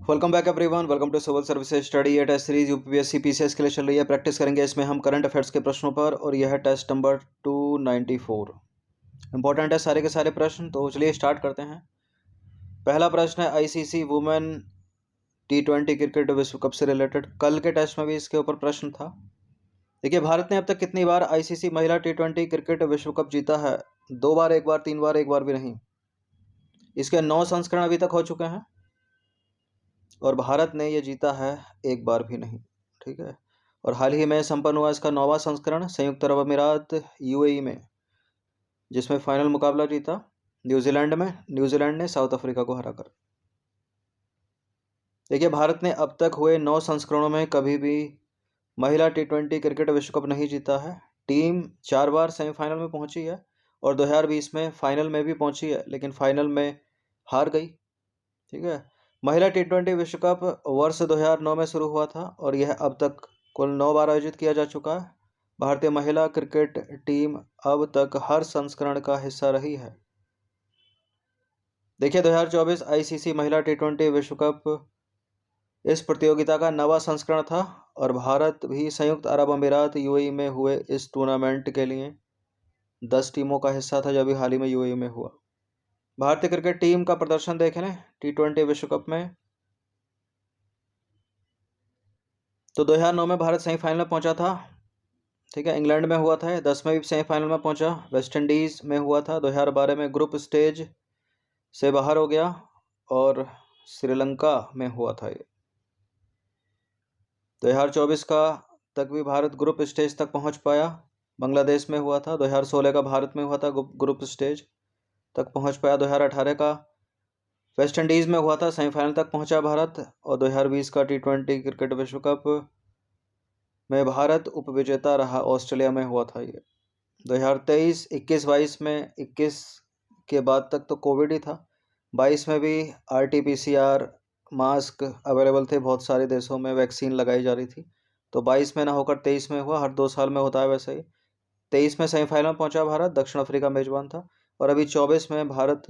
Welcome back everyone. Welcome to civil services study. ये test series UPSC PCS के लिए चल रही है। प्रैक्टिस करेंगे इसमें हम करंट अफेयर्स के प्रश्नों पर और यह है टेस्ट नंबर 294। इंपॉर्टेंट है सारे के सारे प्रश्न, तो चलिए स्टार्ट करते हैं। पहला प्रश्न है आईसीसी वुमेन T20 क्रिकेट विश्व कप से रिलेटेड। कल के टेस्ट में भी इसके ऊपर प्रश्न था। देखिए, भारत ने अब तक कितनी बार आईसीसी महिला T20 क्रिकेट विश्व कप जीता है? 2 बार, 1 बार, 3 बार, 1 बार भी नहीं। इसके 9 संस्करण अभी तक हो चुके हैं और भारत ने ये जीता है 1 बार भी नहीं। ठीक है। और हाल ही में संपन्न हुआ इसका 9वां संस्करण संयुक्त अरब अमीरात यूएई में, जिसमें फाइनल मुकाबला जीता न्यूजीलैंड में। न्यूजीलैंड ने साउथ अफ्रीका को हराकर। देखिए, भारत ने अब तक हुए 9 संस्करणों में कभी भी महिला T20 क्रिकेट विश्व कप नहीं जीता है। टीम 4 बार सेमीफाइनल में पहुंची है और 2020 में फाइनल में भी पहुंची है, लेकिन फाइनल में हार गई। ठीक है। महिला T20 विश्व कप वर्ष 2009 में शुरू हुआ था और यह अब तक कुल 9 बार आयोजित किया जा चुका है। भारतीय महिला क्रिकेट टीम अब तक हर संस्करण का हिस्सा रही है। देखिए, 2024 आईसीसी महिला T20 विश्व कप इस प्रतियोगिता का 9वां संस्करण था और भारत भी संयुक्त अरब अमीरात यूएई में हुए इस टूर्नामेंट के लिए 10 टीमों का हिस्सा था, जब हाल ही में यूएई में हुआ। भारतीय क्रिकेट टीम का प्रदर्शन देखें T20 विश्व कप में, तो 2009 में भारत सेमीफाइनल में पहुंचा था। ठीक है। इंग्लैंड में हुआ था। 10 में भी सेमीफाइनल में पहुंचा। वेस्ट इंडीज में हुआ था। 2012 में ग्रुप स्टेज से बाहर हो गया और श्रीलंका में हुआ था। ये 2024 का तक भी भारत ग्रुप स्टेज तक पहुंच पाया। बांग्लादेश में हुआ था। 2016 का भारत में हुआ था, ग्रुप स्टेज तक पहुंच पाया। 2018 का वेस्ट इंडीज में हुआ था, सेमीफाइनल तक पहुंचा भारत। और 2020 का T20 क्रिकेट विश्व कप में भारत उपविजेता रहा, ऑस्ट्रेलिया में हुआ था ये। 2023, 21, 22 में 21 के बाद तक तो कोविड ही था। 22 में भी RT-PCR मास्क अवेलेबल थे, बहुत सारे देशों में वैक्सीन लगाई जा रही थी, तो 22 में ना होकर 23 में हुआ। हर 2 साल में होता है वैसे ही। 23 में सेमीफाइनल में पहुंचा भारत, दक्षिण अफ्रीका मेजबान था। और अभी 24 में भारत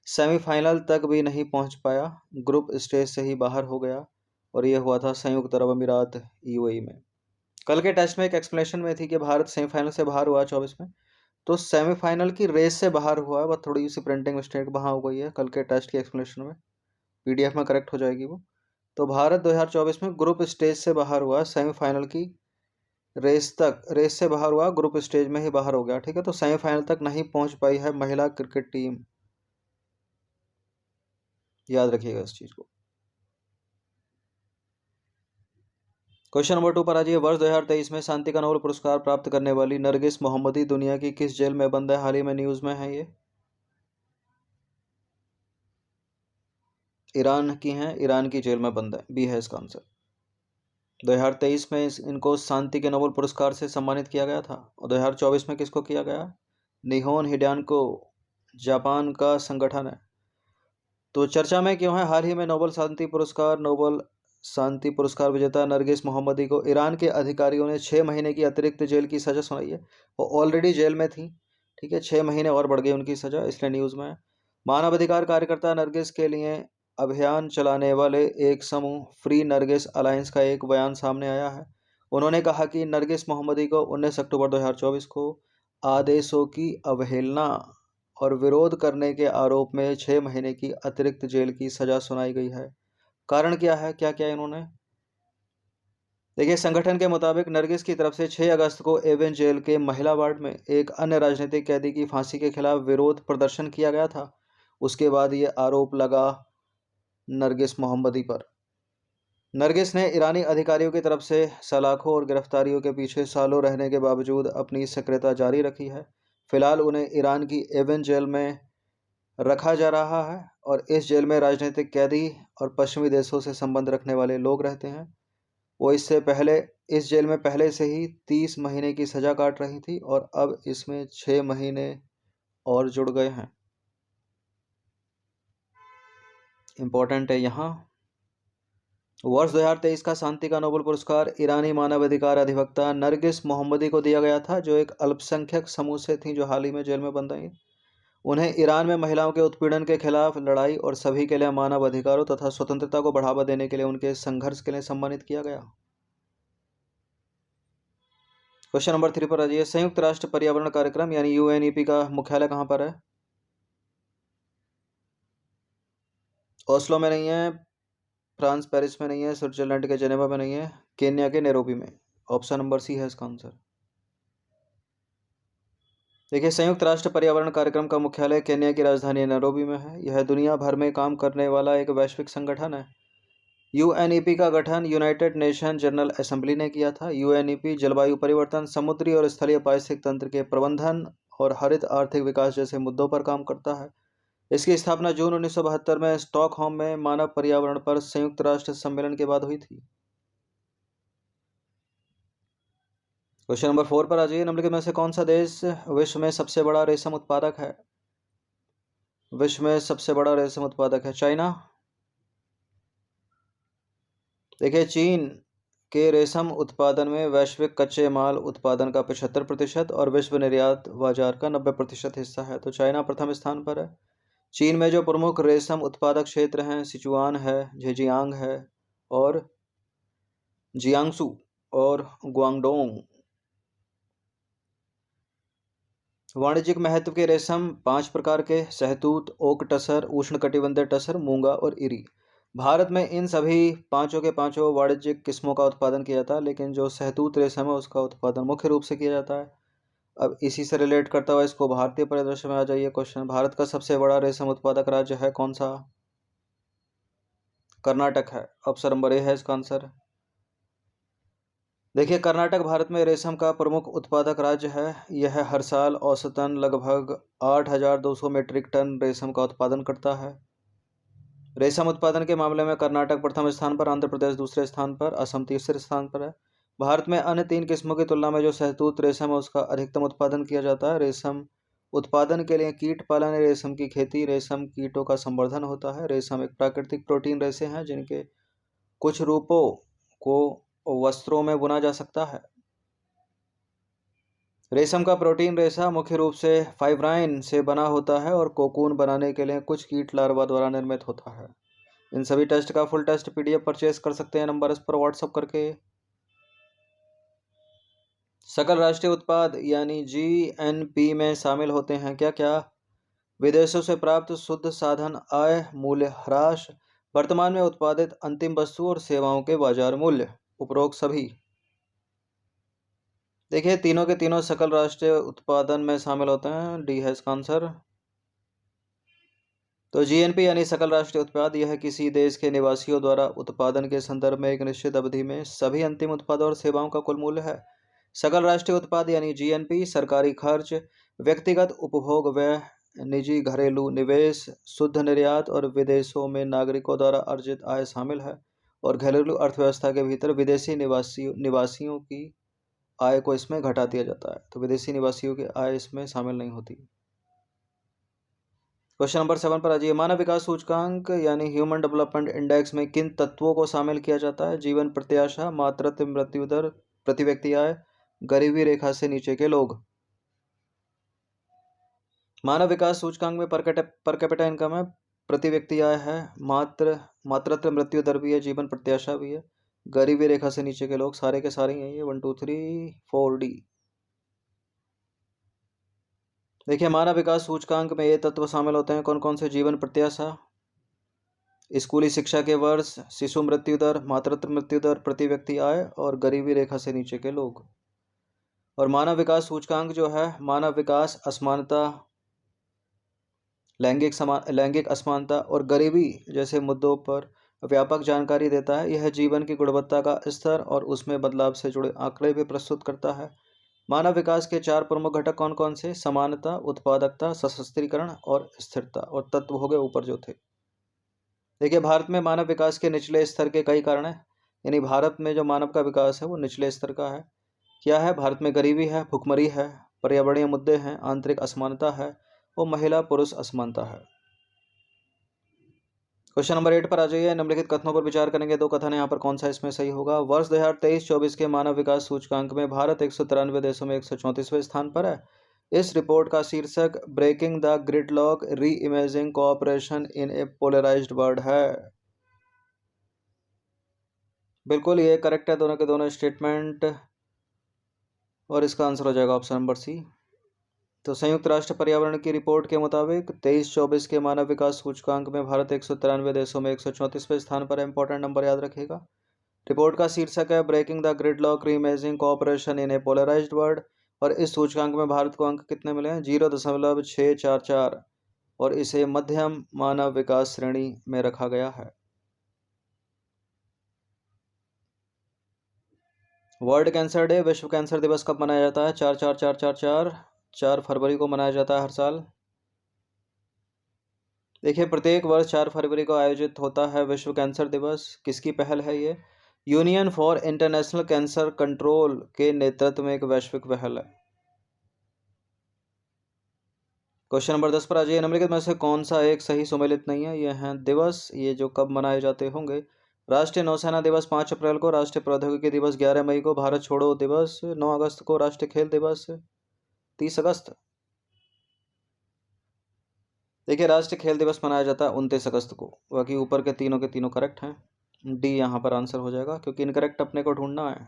सेमीफाइनल तक भी नहीं पहुंच पाया, ग्रुप स्टेज से ही बाहर हो गया और ये हुआ था संयुक्त अरब अमीरात यूएई में। कल के टेस्ट में एक एक्सप्लेनेशन में थी कि भारत सेमीफाइनल से बाहर हुआ 24 में, तो सेमीफाइनल की रेस से बाहर हुआ है, वह थोड़ी सी प्रिंटिंग मिस्टेक वहाँ हो गई है कल के टेस्ट की एक्सप्लेनेशन में। पीडीएफ में करेक्ट हो जाएगी वो। तो भारत 2024 में ग्रुप स्टेज से बाहर हुआ, सेमीफाइनल की रेस से बाहर हुआ, ग्रुप स्टेज में ही बाहर हो गया। ठीक है। तो सेमीफाइनल तक नहीं पहुंच पाई है महिला क्रिकेट टीम, याद रखिएगा इस चीज को। क्वेश्चन नंबर 2 पर आ जाइए। वर्ष 2023 में शांति का नोबेल पुरस्कार प्राप्त करने वाली नरगिस मोहम्मदी दुनिया की किस जेल में बंद है? हाल ही में न्यूज में है ये। ईरान की हैं, ईरान की जेल में बंद है, बी है इसका आंसर। 2023 में इनको शांति के नोबेल पुरस्कार से सम्मानित किया गया था और 2024 में किसको किया गया? निहोन हिडानको, जापान का संगठन है। तो चर्चा में क्यों है? हाल ही में नोबेल शांति पुरस्कार विजेता नरगिस मोहम्मदी को ईरान के अधिकारियों ने 6 महीने की अतिरिक्त जेल की सजा सुनाई है। वो ऑलरेडी जेल में थी। ठीक है। 6 महीने और बढ़ गई उनकी सजा, इसलिए न्यूज़ में है। मानवाधिकार कार्यकर्ता नरगिस के लिए अभियान चलाने वाले एक समूह फ्री नरगिस अलायंस का एक बयान सामने आया है। उन्होंने कहा कि नरगिस मोहम्मदी को 19 अक्टूबर 2024 को आदेशों की अवहेलना और विरोध करने के आरोप में 6 महीने की अतिरिक्त जेल की सजा सुनाई गई है। कारण क्या है? क्या क्या इन्होंने? देखिए, संगठन के मुताबिक नरगिस की तरफ से 6 अगस्त को एवन जेल के महिला वार्ड में एक अन्य राजनीतिक कैदी की फांसी के खिलाफ विरोध प्रदर्शन किया गया था। उसके बाद ये आरोप लगा नरगिस मोहम्मदी पर। नरगिस ने ईरानी अधिकारियों की तरफ से सलाखों और गिरफ्तारियों के पीछे सालों रहने के बावजूद अपनी सक्रियता जारी रखी है। फिलहाल उन्हें ईरान की एवन जेल में रखा जा रहा है और इस जेल में राजनीतिक कैदी और पश्चिमी देशों से संबंध रखने वाले लोग रहते हैं। वो इससे पहले इस जेल में पहले से ही 30 महीने की सजा काट रही थी और अब इसमें 6 महीने और जुड़ गए हैं। इंपॉर्टेंट है यहाँ, वर्ष 2023 का शांति का नोबेल पुरस्कार ईरानी मानवाधिकार अधिवक्ता नरगिस मोहम्मदी को दिया गया था, जो एक अल्पसंख्यक समूह से थी, जो हाल ही में जेल में बंद आई। उन्हें ईरान में महिलाओं के उत्पीड़न के खिलाफ लड़ाई और सभी के लिए मानव अधिकारों तथा स्वतंत्रता को बढ़ावा देने के लिए उनके संघर्ष के लिए सम्मानित किया गया। क्वेश्चन नंबर 3 पर आ जाइए। संयुक्त राष्ट्र पर्यावरण कार्यक्रम यानी यूएनईपी का मुख्यालय कहाँ पर है? ओस्लो में नहीं है, फ्रांस पेरिस में नहीं है, स्विट्जरलैंड के जेनेवा में नहीं है, केन्या के नैरोबी में। ऑप्शन नंबर सी है इसका आंसर। देखिए, संयुक्त राष्ट्र पर्यावरण कार्यक्रम का मुख्यालय केन्या की राजधानी नैरोबी में है। यह दुनिया भर में काम करने वाला एक वैश्विक संगठन है। यूएनईपी का गठन यूनाइटेड नेशन जनरल असेंबली ने किया था। यूएनईपी जलवायु परिवर्तन, समुद्री और स्थलीय पारिस्थितिक तंत्र के प्रबंधन और हरित आर्थिक विकास जैसे मुद्दों पर काम करता है। इसकी स्थापना जून 1972 में स्टॉकहोम में मानव पर्यावरण पर संयुक्त राष्ट्र सम्मेलन के बाद हुई थी। क्वेश्चन नंबर 4 पर आ जाइए। निम्नलिखित में से कौन सा देश विश्व में सबसे बड़ा रेशम उत्पादक है? विश्व में सबसे बड़ा रेशम उत्पादक है चाइना। देखिए, चीन के रेशम उत्पादन में वैश्विक कच्चे माल उत्पादन का 75% और विश्व निर्यात बाजार का 90% हिस्सा है, तो चाइना प्रथम स्थान पर है। चीन में जो प्रमुख रेशम उत्पादक क्षेत्र हैं, सिचुआन है, झेजियांग है और जियांगसू और ग्वांगडोंग। वाणिज्यिक महत्व के रेशम 5 प्रकार के: शहतूत, ओक टसर, उष्णकटिबंधीय टसर, मूंगा और इरी। भारत में इन सभी पांचों के पांचों वाणिज्यिक किस्मों का उत्पादन किया जाता है, लेकिन जो शहतूत रेशम है उसका उत्पादन मुख्य रूप से किया जाता है। अब इसी से रिलेट करता हुआ इसको भारतीय परिदृश्य में आ जाइए। क्वेश्चन, भारत का सबसे बड़ा रेशम उत्पादक राज्य है कौन सा? कर्नाटक है। ऑप्शन नंबर ए है इसका आंसर। देखिए, कर्नाटक भारत में रेशम का प्रमुख उत्पादक राज्य है। यह हर साल औसतन लगभग 8,200 मीट्रिक टन रेशम का उत्पादन करता है। रेशम उत्पादन के मामले में कर्नाटक प्रथम स्थान पर, आंध्र प्रदेश दूसरे स्थान पर, असम तीसरे स्थान पर है। भारत में अन्य 3 किस्मों की तुलना में जो शहतूत रेशम है उसका अधिकतम उत्पादन किया जाता है। रेशम उत्पादन के लिए कीट पालन, रेशम की खेती, रेशम कीटों का संवर्धन होता है। रेशम एक प्राकृतिक प्रोटीन रेशे हैं जिनके कुछ रूपों को वस्त्रों में बुना जा सकता है। रेशम का प्रोटीन रेशा मुख्य रूप से फाइब्राइन से बना होता है और कोकून बनाने के लिए कुछ कीट लार्वा द्वारा निर्मित होता है। इन सभी टेस्ट का फुल टेस्ट पीडीएफ परचेस कर सकते हैं नंबर इस पर व्हाट्सएप करके। सकल राष्ट्रीय उत्पाद यानी जीएनपी में शामिल होते हैं क्या क्या? विदेशों से प्राप्त शुद्ध साधन आय, मूल्य ह्रास, वर्तमान में उत्पादित अंतिम वस्तु और सेवाओं के बाजार मूल्य। उपरोक्त सभी। देखिए, तीनों के तीनों सकल राष्ट्रीय उत्पादन में शामिल होते हैं। डी है इसका आंसर। तो जीएनपी यानी सकल राष्ट्रीय उत्पाद, यह किसी देश के निवासियों द्वारा उत्पादन के संदर्भ में एक निश्चित अवधि में सभी अंतिम उत्पादों और सेवाओं का कुल मूल्य है। सकल राष्ट्रीय उत्पाद यानी जीएनपी सरकारी खर्च, व्यक्तिगत उपभोग व्यय, निजी घरेलू निवेश, शुद्ध निर्यात और विदेशों में नागरिकों द्वारा अर्जित आय शामिल है। और घरेलू अर्थव्यवस्था के भीतर विदेशी निवासियों की आय को इसमें घटा दिया जाता है, तो विदेशी निवासियों की आय इसमें शामिल नहीं होती। क्वेश्चन नंबर 7 पर आ जाइए। मानव विकास सूचकांक यानी ह्यूमन डेवलपमेंट इंडेक्स में किन तत्वों को शामिल किया जाता है? जीवन प्रत्याशा, मातृत्व मृत्यु दर, प्रति व्यक्ति आय, गरीबी रेखा से नीचे के लोग। मानव विकास सूचकांक में पर कैपिटा इनकम है, प्रति व्यक्ति आय है, मातृत्व मृत्यु दर भी है, जीवन प्रत्याशा भी है, गरीबी रेखा से नीचे के लोग, सारे के सारे यही है। 1 2 3 4 डी। देखिए, मानव विकास सूचकांक में ये तत्व शामिल होते हैं कौन कौन से? जीवन प्रत्याशा, स्कूली शिक्षा के वर्ष, शिशु मृत्यु दर, मातृत्व मृत्यु दर, प्रति व्यक्ति आय और गरीबी रेखा से नीचे के लोग। और मानव विकास सूचकांक जो है मानव विकास असमानता, लैंगिक असमानता और गरीबी जैसे मुद्दों पर व्यापक जानकारी देता है। यह जीवन की गुणवत्ता का स्तर और उसमें बदलाव से जुड़े आंकड़े भी प्रस्तुत करता है। मानव विकास के 4 प्रमुख घटक कौन कौन से? समानता, उत्पादकता, सशस्त्रीकरण और स्थिरता। और तत्व हो गए ऊपर जो थे। देखिए, भारत में मानव विकास के निचले स्तर के कई कारण हैं, यानी भारत में जो मानव का विकास है वो निचले स्तर का है। क्या है? भारत में गरीबी है, भुखमरी है, पर्यावरणीय मुद्दे हैं, आंतरिक असमानता है और महिला पुरुष असमानता है। क्वेश्चन नंबर 8 पर आ जाइए। निम्नलिखित कथनों पर विचार करेंगे। 2 कथन है यहाँ पर, कौन सा इसमें सही होगा? वर्ष 2023-24 के मानव विकास सूचकांक में भारत 193 देशों में 134वें स्थान पर है। इस रिपोर्ट का शीर्षक breaking the gridlock reimagining cooperation in a polarised world है। बिल्कुल ये करेक्ट है दोनों के दोनों स्टेटमेंट, और इसका आंसर हो जाएगा ऑप्शन नंबर सी। तो संयुक्त राष्ट्र पर्यावरण की रिपोर्ट के मुताबिक 23-24 के मानव विकास सूचकांक में भारत 193 देशों में 134वें स्थान पर है। इंपॉर्टेंट नंबर याद रखिएगा। रिपोर्ट का शीर्षक है breaking the gridlock reimagining cooperation in a polarised world, और इस सूचकांक में भारत को अंक कितने मिले हैं? 0.644, और इसे मध्यम मानव विकास श्रेणी में रखा गया है। वर्ल्ड कैंसर डे, विश्व कैंसर दिवस कब मनाया जाता है? 4 फरवरी को मनाया जाता है हर साल। देखिए प्रत्येक वर्ष 4 फरवरी को आयोजित होता है विश्व कैंसर दिवस। किसकी पहल है ये? Union for international cancer control के नेतृत्व में एक वैश्विक पहल है। क्वेश्चन नंबर 10 पर आ जाइए। निम्नलिखित में से कौन सा एक सही सुमेलित नहीं है? ये हैं दिवस, ये जो कब मनाए जाते होंगे। राष्ट्रीय नौसेना दिवस 5 अप्रैल को, राष्ट्रीय प्रौद्योगिकी दिवस 11 मई को, भारत छोड़ो दिवस 9 अगस्त को, राष्ट्रीय खेल दिवस 30 अगस्त। देखिए राष्ट्रीय खेल दिवस मनाया जाता है 29 अगस्त को। बाकी ऊपर के तीनों करेक्ट हैं। डी यहाँ पर आंसर हो जाएगा, क्योंकि इनकरेक्ट अपने को ढूंढना है।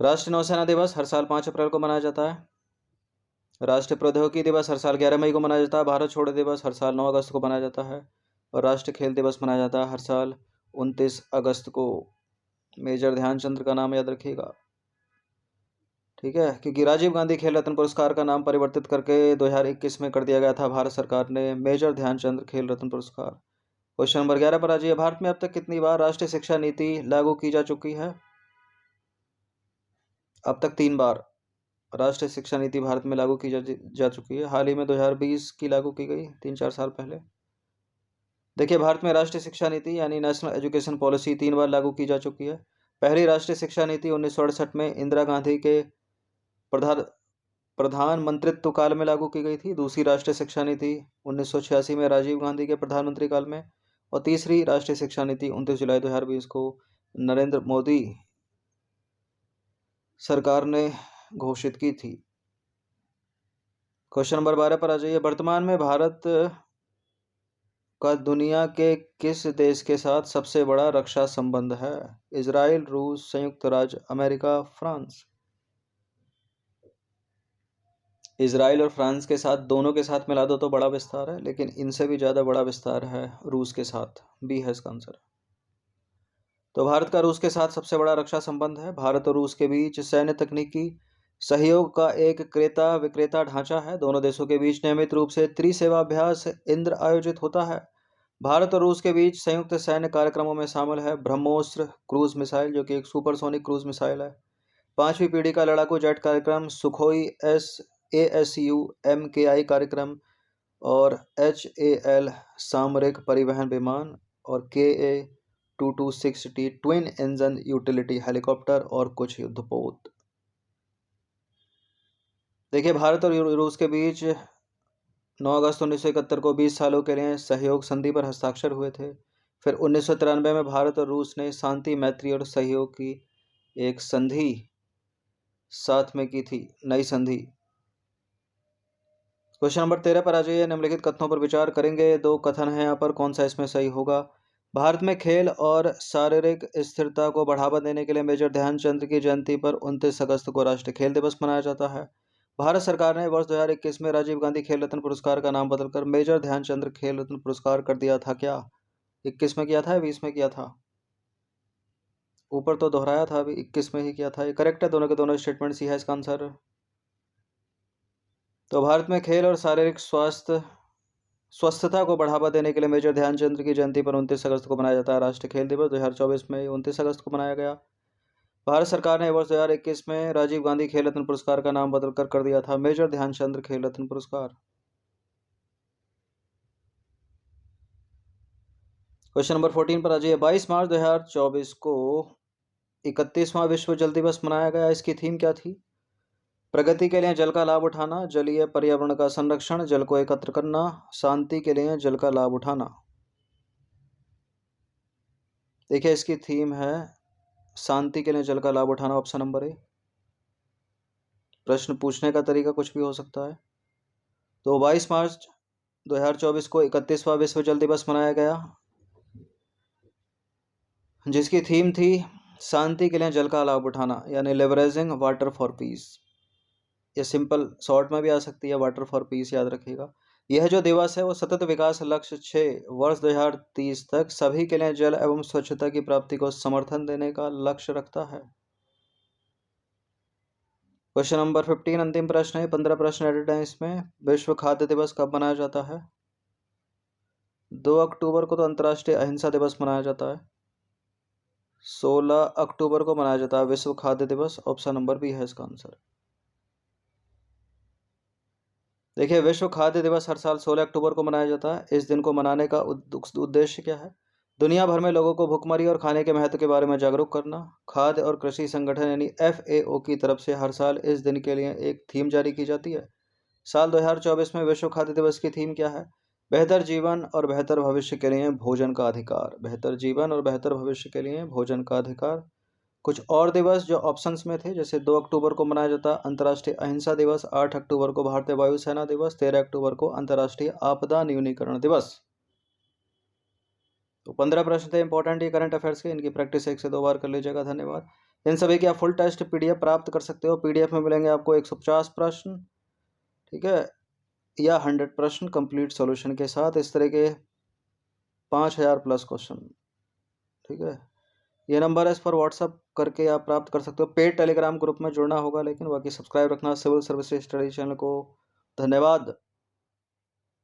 राष्ट्रीय नौसेना दिवस हर साल 5 अप्रैल को मनाया जाता है। राष्ट्रीय प्रौद्योगिकी दिवस हर साल 11 मई को मनाया जाता है। भारत छोड़ो दिवस हर साल 9 अगस्त को मनाया जाता है। और राष्ट्रीय खेल दिवस मनाया जाता है हर साल 29 अगस्त को। मेजर ध्यानचंद का नाम याद रखिएगा, ठीक है, क्योंकि राजीव गांधी खेल रत्न पुरस्कार का नाम परिवर्तित करके 2021 में कर दिया गया था भारत सरकार ने मेजर ध्यानचंद खेल रत्न पुरस्कार। क्वेश्चन नंबर 11 पर आ जाइए। भारत में अब तक कितनी बार राष्ट्रीय शिक्षा नीति लागू की जा चुकी है? अब तक 3 बार राष्ट्रीय शिक्षा नीति भारत में लागू की जा चुकी है। हाल ही में 2020 की लागू की गई, 3-4 साल पहले। देखिए भारत में राष्ट्रीय शिक्षा नीति यानी नेशनल एजुकेशन पॉलिसी 3 बार लागू की जा चुकी है। पहली राष्ट्रीय शिक्षा नीति 1968 में इंदिरा गांधी के प्रधानमंत्रित्व काल में लागू की गई थी। दूसरी राष्ट्रीय शिक्षा नीति 1986 में राजीव गांधी के प्रधानमंत्री काल में, और तीसरी राष्ट्रीय शिक्षा नीति 29 जुलाई 2020 को नरेंद्र मोदी सरकार ने घोषित की थी। क्वेश्चन नंबर 12 पर आ जाइए। वर्तमान में भारत का दुनिया के किस देश के साथ सबसे बड़ा रक्षा संबंध है? इजराइल, रूस, संयुक्त राज्य अमेरिका, फ्रांस। इजराइल और फ्रांस के साथ, दोनों के साथ मिला दो तो बड़ा विस्तार है, लेकिन इनसे भी ज़्यादा बड़ा विस्तार है रूस के साथ। बी है इसका आंसर। तो भारत का रूस के साथ सबसे बड़ा रक्षा संबंध है। भारत और रूस के बीच सैन्य तकनीकी सहयोग का एक क्रेता विक्रेता ढांचा है। दोनों देशों के बीच नियमित रूप से त्रिसेवाभ्यास इंद्र आयोजित होता है। भारत और रूस के बीच संयुक्त सैन्य कार्यक्रमों में शामिल है ब्रह्मोस्त्र क्रूज मिसाइल, जो कि एक सुपरसोनिक क्रूज मिसाइल है। 5वीं पीढ़ी का लड़ाकू जेट कार्यक्रम, सुखोई ASU-MKI कार्यक्रम, और HAL सामरिक परिवहन विमान, और KA-2260 twin engine utility helicopter, और कुछ युद्धपोत। देखिए भारत और रूस के बीच 9 अगस्त 1971 को 20 सालों के लिए सहयोग संधि पर हस्ताक्षर हुए थे। फिर 1993 में भारत और रूस ने शांति, मैत्री और सहयोग की एक संधि साथ में की थी, नई संधि। क्वेश्चन नंबर 13 पर आ जाइए। निम्नलिखित कथनों पर विचार करेंगे। 2 कथन हैं यहाँ पर, कौन सा इसमें सही होगा? भारत में खेल और शारीरिक स्थिरता को बढ़ावा देने के लिए मेजर ध्यानचंद की जयंती पर 29 अगस्त को राष्ट्रीय खेल दिवस मनाया जाता है। भारत सरकार ने वर्ष 2021 में राजीव गांधी खेल रत्न पुरस्कार का नाम बदलकर मेजर ध्यानचंद खेल रत्न पुरस्कार कर दिया था। क्या 21 में किया था या 20 में किया था? ऊपर तो दोहराया था, अभी 21 में ही किया था। ये करेक्ट है, दोनों के दोनों स्टेटमेंट सी है इसका आंसर। तो भारत में खेल और शारीरिक स्वस्थता को बढ़ावा देने के लिए मेजर ध्यानचंद की जयंती पर 29 अगस्त को मनाया जाता है राष्ट्रीय खेल दिवस। 2024 में 29 अगस्त को मनाया गया। भारत सरकार ने वर्ष 2021 में राजीव गांधी खेल रत्न पुरस्कार का नाम बदलकर कर दिया था मेजर ध्यानचंद खेल रत्न पुरस्कार। क्वेश्चन नंबर 14 पर आ जाइए। 22 मार्च 2024 को 31वां विश्व जल दिवस मनाया गया। इसकी थीम क्या थी? प्रगति के लिए जल का लाभ उठाना, जलीय पर्यावरण का संरक्षण, जल को एकत्र करना, शांति के लिए जल का लाभ उठाना। देखिए इसकी थीम है शांति के लिए जल का लाभ उठाना, ऑप्शन नंबर ए। प्रश्न पूछने का तरीका कुछ भी हो सकता है। तो 22 मार्च 2024 को 31वां विश्व जल दिवस मनाया गया, जिसकी थीम थी शांति के लिए जल का लाभ उठाना, यानी लेवरेजिंग वाटर फॉर पीस। ये सिंपल शॉर्ट में भी आ सकती है, वाटर फॉर पीस याद रखिएगा। यह जो दिवस है वो सतत विकास लक्ष्य 6 वर्ष 2030 तक सभी के लिए जल एवं स्वच्छता की प्राप्ति को समर्थन देने का लक्ष्य रखता है। क्वेश्चन नंबर 15 अंतिम प्रश्न है, 15 प्रश्न एडिट हैं इसमें। विश्व खाद्य दिवस कब मनाया जाता है? 2 अक्टूबर को तो अंतर्राष्ट्रीय अहिंसा दिवस मनाया जाता है। 16 अक्टूबर को मनाया जाता है विश्व खाद्य दिवस। ऑप्शन नंबर बी है इसका आंसर। देखिए, विश्व खाद्य दिवस हर साल 16 अक्टूबर को मनाया जाता है। इस दिन को मनाने का उद्देश्य क्या है? दुनिया भर में लोगों को भुखमरी और खाने के महत्व के बारे में जागरूक करना। खाद्य और कृषि संगठन यानी FAO की तरफ से हर साल इस दिन के लिए एक थीम जारी की जाती है। साल 2024 में विश्व खाद्य दिवस की थीम क्या है? बेहतर जीवन और बेहतर भविष्य के लिए भोजन का अधिकार। बेहतर जीवन और बेहतर भविष्य के लिए भोजन का अधिकार। कुछ और दिवस जो ऑप्शंस में थे, जैसे 2 अक्टूबर को मनाया जाता अंतर्राष्ट्रीय अहिंसा दिवस, 8 अक्टूबर को भारतीय वायुसेना दिवस, 13 अक्टूबर को अंतर्राष्ट्रीय आपदा न्यूनीकरण दिवस। तो 15 प्रश्न थे इंपॉर्टेंट ये करंट अफेयर्स के, इनकी प्रैक्टिस 1 से 2 बार कर लीजिएगा। धन्यवाद। इन सभी की आप फुल टेस्ट PDF प्राप्त कर सकते हो। PDF में मिलेंगे आपको 150 प्रश्न, ठीक है, या 100 प्रश्न कंप्लीट सॉल्यूशन के साथ। इस तरह के 5000 प्लस क्वेश्चन, ठीक है। ये नंबर है, इस पर व्हाट्सअप करके आप प्राप्त कर सकते हो। पेड टेलीग्राम ग्रुप में जुड़ना होगा, लेकिन बाकी सब्सक्राइब रखना सिविल सर्विसेज स्टडी चैनल को। धन्यवाद।